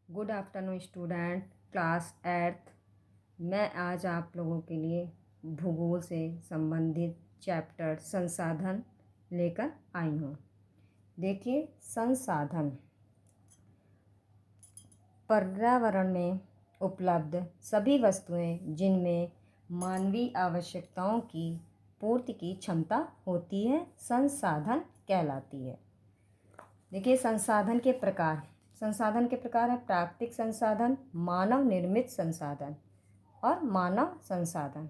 Good afternoon student, class 8th। मैं आज आप लोगों के लिए भूगोल से संबंधित चैप्टर संसाधन लेकर आई हूँ। देखिए, संसाधन पर्यावरण में उपलब्ध सभी वस्तुएं जिनमें मानवीय आवश्यकताओं की पूर्ति की क्षमता होती है संसाधन कहलाती है। देखिए, संसाधन के प्रकार है प्राकृतिक संसाधन, मानव निर्मित संसाधन और मानव संसाधन।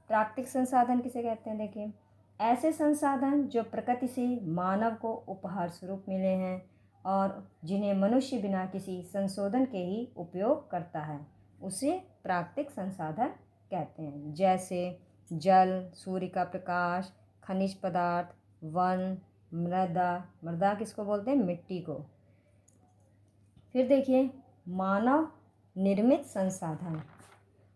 प्राकृतिक संसाधन किसे कहते हैं? देखिए, ऐसे संसाधन जो प्रकृति से मानव को उपहार स्वरूप मिले हैं और जिन्हें मनुष्य बिना किसी संशोधन के ही उपयोग करता है, उसे प्राकृतिक संसाधन कहते हैं। जैसे जल, सूर्य का प्रकाश, खनिज पदार्थ, वन, मृदा किसको बोलते हैं? मिट्टी को। फिर देखिए, मानव निर्मित संसाधन।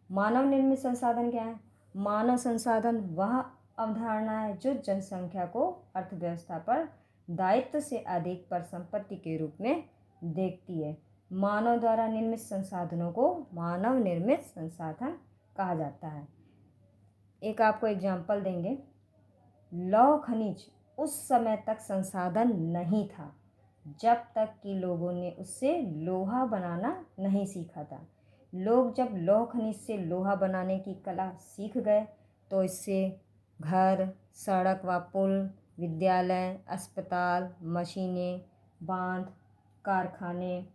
मानव निर्मित संसाधन क्या है? मानव संसाधन वह अवधारणा है जो जनसंख्या को अर्थव्यवस्था पर दायित्व से अधिक पर संपत्ति के रूप में देखती है। मानव द्वारा निर्मित संसाधनों को मानव निर्मित संसाधन कहा जाता है। एक आपको एग्जाम्पल देंगे। लौह खनिज उस समय तक संसाधन नहीं था जब तक कि लोगों ने उससे लोहा बनाना नहीं सीखा था। लोग जब लौह खनिज से लोहा बनाने की कला सीख गए तो इससे घर, सड़क व पुल, विद्यालय, अस्पताल, मशीनें, बांध, कारखाने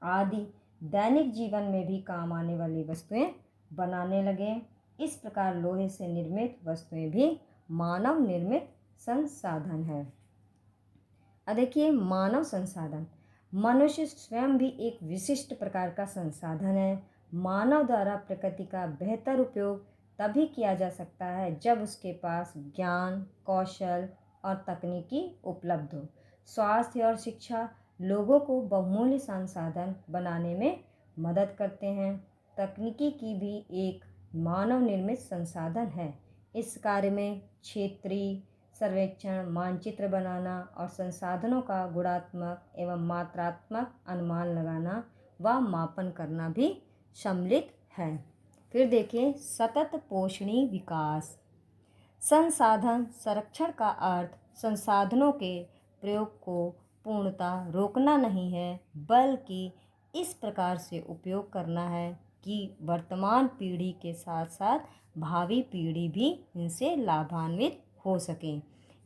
आदि दैनिक जीवन में भी काम आने वाली वस्तुएं बनाने लगे। इस प्रकार लोहे से निर्मित वस्तुएं भी मानव निर्मित संसाधन है। अब देखिए, मानव संसाधन। मनुष्य स्वयं भी एक विशिष्ट प्रकार का संसाधन है। मानव द्वारा प्रकृति का बेहतर उपयोग तभी किया जा सकता है जब उसके पास ज्ञान, कौशल और तकनीकी उपलब्ध हो। स्वास्थ्य और शिक्षा लोगों को बहुमूल्य संसाधन बनाने में मदद करते हैं। तकनीकी की भी एक मानव निर्मित संसाधन है। इस कार्य में क्षेत्रीय सर्वेक्षण, मानचित्र बनाना और संसाधनों का गुणात्मक एवं मात्रात्मक अनुमान लगाना व मापन करना भी सम्मिलित है। फिर देखिए, सतत पोषणीय विकास। संसाधन संरक्षण का अर्थ संसाधनों के प्रयोग को पूर्णतः रोकना नहीं है, बल्कि इस प्रकार से उपयोग करना है कि वर्तमान पीढ़ी के साथ साथ भावी पीढ़ी भी इनसे लाभान्वित हो सके।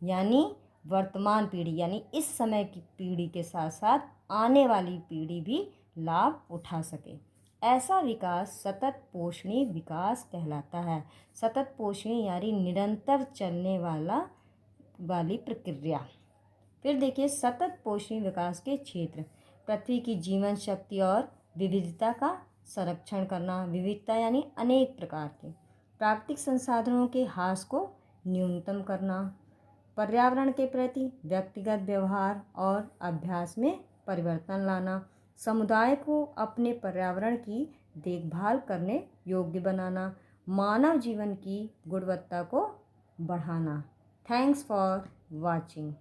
यानी वर्तमान पीढ़ी यानी इस समय की पीढ़ी के साथ साथ आने वाली पीढ़ी भी लाभ उठा सके। ऐसा विकास सतत पोषणीय विकास कहलाता है। सतत पोषणीय यानी निरंतर चलने वाली प्रक्रिया। फिर देखिए, सतत पोषणीय विकास के क्षेत्र। पृथ्वी की जीवन शक्ति और विविधता का संरक्षण करना। विविधता यानी अनेक प्रकार के प्राकृतिक संसाधनों के ह्रास को न्यूनतम करना। पर्यावरण के प्रति व्यक्तिगत व्यवहार और अभ्यास में परिवर्तन लाना। समुदाय को अपने पर्यावरण की देखभाल करने योग्य बनाना। मानव जीवन की गुणवत्ता को बढ़ाना। Thanks for watching.